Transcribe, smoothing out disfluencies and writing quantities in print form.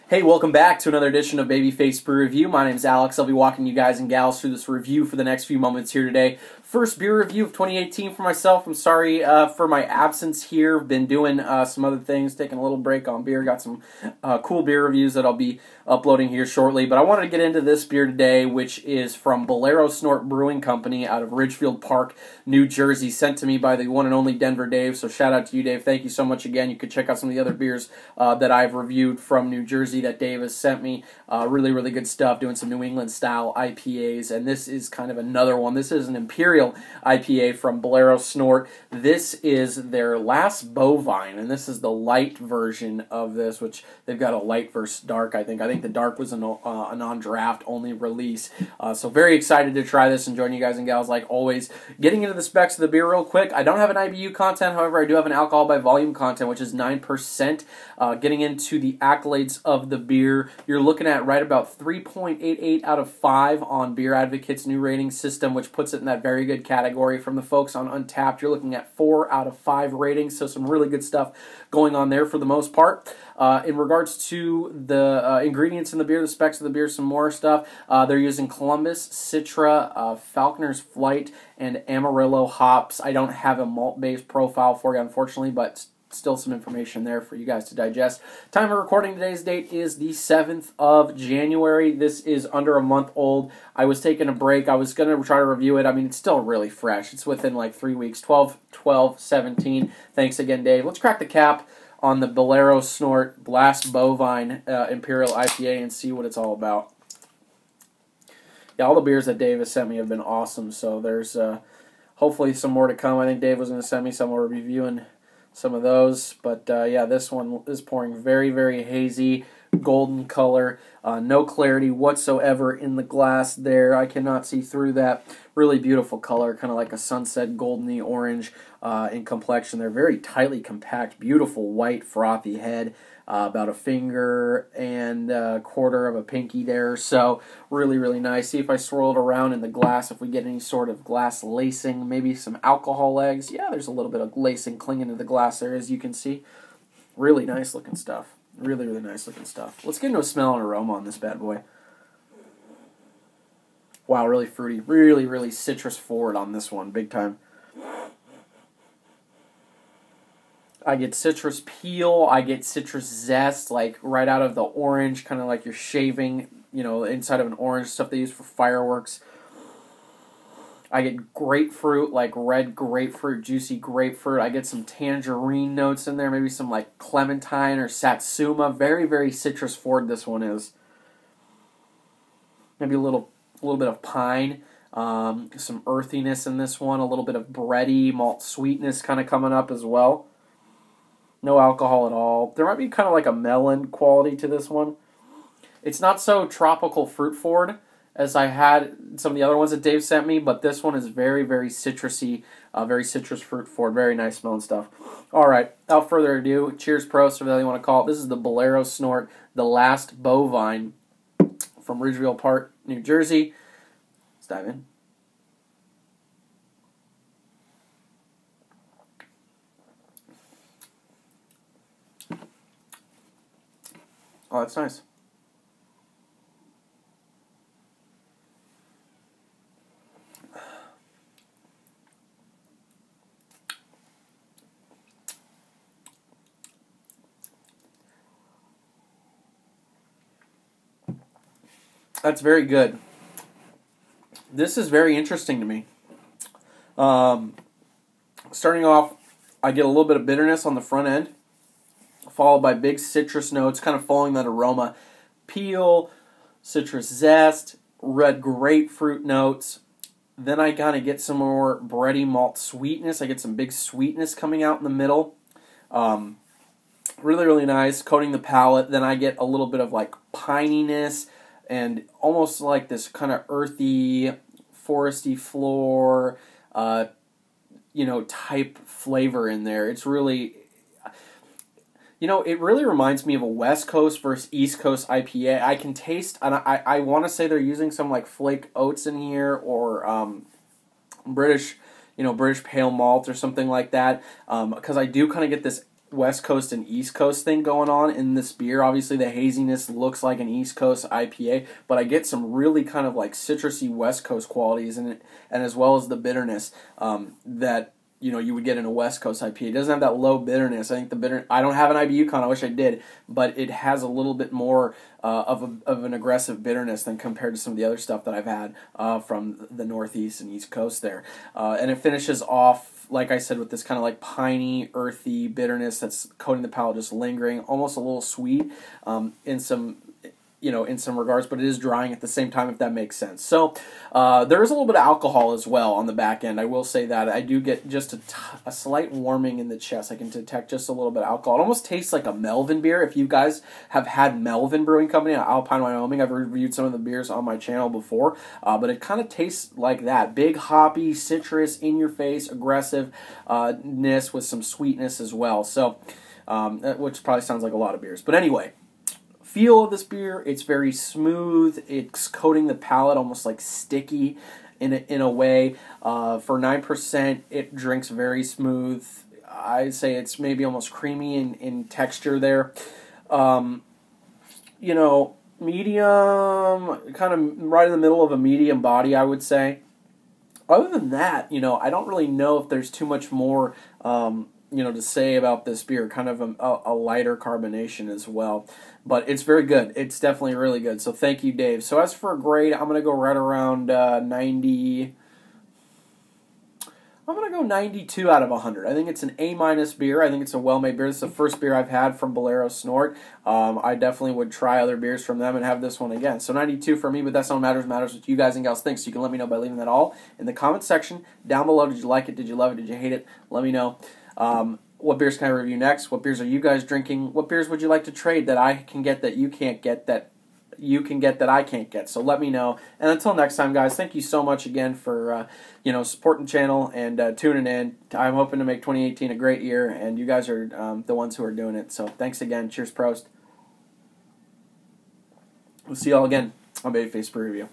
Hey, welcome back to another edition of Babyface Brew Review. My name is Alex. I'll be walking you guys and gals through this review for the next few moments here today. First beer review of 2018 for myself. I'm sorry for my absence here. Been doing some other things, taking a little break on beer. Got some cool beer reviews that I'll be uploading here shortly. But I wanted to get into this beer today, which is from Bolero Snort Brewing Company out of Ridgefield Park, New Jersey, sent to me by the one and only Denver Dave. So shout out to you, Dave. Thank you so much again. You could check out some of the other beers that I've reviewed from New Jersey that Dave has sent me. Really, really good stuff, doing some New England-style IPAs, and this is kind of another one. This is an Imperial IPA from Bolero Snort. This is their last Bovine, and this is the light version of this, which they've got a light versus dark, I think. I think the dark was a non-draft only release. So very excited to try this and join you guys and gals like always. Getting into the specs of the beer real quick. I don't have an IBU content, however, I do have an alcohol by volume content, which is 9%. Getting into the accolades of the beer, you're looking at right about 3.88 out of 5 on Beer Advocate's new rating system, which puts it in that very good category. From the folks on Untappd, you're looking at 4 out of 5 ratings, so some really good stuff going on there for the most part. In regards to the ingredients in the beer, the specs of the beer, some more stuff, they're using Columbus, Citra, Falconers Flight, and Amarillo hops. I don't have a Malt Base profile for you, unfortunately, but still some information there for you guys to digest. Time of recording today's date is the 7th of January. This is under a month old. I was taking a break. I was going to try to review it. I mean, it's still really fresh. It's within like 3 weeks, 12/12/17. Thanks again, Dave. Let's crack the cap on the Bolero Snort last Bovine Imperial IPA and see what it's all about. Yeah, all the beers that Dave has sent me have been awesome, so there's hopefully some more to come. I think Dave was going to send me some more reviewing some of those, but yeah, this one is pouring very, very hazy, golden color, no clarity whatsoever in the glass there. I cannot see through that. Really beautiful color, kind of like a sunset goldeny orange in complexion. They're very tightly compact, beautiful white frothy head, about a finger and a quarter of a pinky there. So really, really nice. See if I swirl it around in the glass, if we get any sort of glass lacing, maybe some alcohol legs. Yeah, there's a little bit of lacing clinging to the glass there, as you can see. Really nice looking stuff. Really, really nice looking stuff. Let's get into a smell and aroma on this bad boy. Wow, really fruity. Really, really citrus forward on this one, big time. I get citrus peel, I get citrus zest, like right out of the orange, kind of like you're shaving, you know, inside of an orange, stuff they use for fireworks. I get grapefruit, like red grapefruit, juicy grapefruit. I get some tangerine notes in there, maybe some like clementine or satsuma. Very, very citrus forward this one is. Maybe a little bit of pine, some earthiness in this one, a little bit of bready malt sweetness kind of coming up as well. No alcohol at all. There might be kind of like a melon quality to this one. It's not so tropical fruit forward as I had some of the other ones that Dave sent me, but this one is very, very citrusy, very citrus fruit forward. Very nice smelling stuff. All right, without further ado, cheers, pros, whatever you want to call it. This is the Bolero Snort, the last Bovine from Ridgefield Park, New Jersey. Let's dive in. Oh, that's nice. That's very good. This is very interesting to me. Starting off, I get a little bit of bitterness on the front end, followed by big citrus notes, kind of following that aroma. Peel, citrus zest, red grapefruit notes. Then I kind of get some more bready malt sweetness. I get some big sweetness coming out in the middle. Really, really nice, coating the palate. Then I get a little bit of like pininess and almost like this kind of earthy, foresty floor, type flavor in there. It's really... it really reminds me of a West Coast versus East Coast IPA. I can taste, and I want to say they're using some like flake oats in here, or British pale malt or something like that. Because I do kind of get this West Coast and East Coast thing going on in this beer. Obviously, the haziness looks like an East Coast IPA, but I get some really kind of like citrusy West Coast qualities in it, and as well as the bitterness that you would get in a West Coast IPA. It doesn't have that low bitterness. I think I don't have an IBU con. I wish I did, but it has a little bit more of an aggressive bitterness than compared to some of the other stuff that I've had from the Northeast and East Coast there. And it finishes off, like I said, with this kind of like piney, earthy bitterness that's coating the palate, just lingering, almost a little sweet in some regards, but it is drying at the same time, if that makes sense. So there is a little bit of alcohol as well on the back end. I will say that. I do get just a slight warming in the chest. I can detect just a little bit of alcohol. It almost tastes like a Melvin beer. If you guys have had Melvin Brewing Company out of Alpine, Wyoming, I've reviewed some of the beers on my channel before, but it kind of tastes like that. Big, hoppy, citrus, in-your-face, aggressiveness with some sweetness as well. So, which probably sounds like a lot of beers. But anyway, feel of this beer, it's very smooth. It's coating the palate almost like sticky in a way. For 9%, it drinks very smooth. I'd say it's maybe almost creamy in texture there. Medium, kind of right in the middle of a medium body, I would say. Other than that, I don't really know if there's too much more to say about this beer. Kind of a lighter carbonation as well. But it's very good. It's definitely really good. So thank you, Dave. So as for a grade, I'm going to go right around 90. I'm going to go 92 out of 100. I think it's an A- beer. I think it's a well-made beer. This is the first beer I've had from Bolero Snort. I definitely would try other beers from them and have this one again. So 92 for me, but that's not what matters. It matters what you guys and gals think. So you can let me know by leaving that all in the comment section down below. Did you like it? Did you love it? Did you hate it? Let me know. What beers can I review next? What beers are you guys drinking? What beers would you like to trade that I can get that you can't get, that you can get that I can't get? So let me know. And until next time, guys, thank you so much again for supporting the channel and tuning in. I'm hoping to make 2018 a great year, and you guys are the ones who are doing it. So thanks again. Cheers, Prost. We'll see you all again on Babyface Brew Review.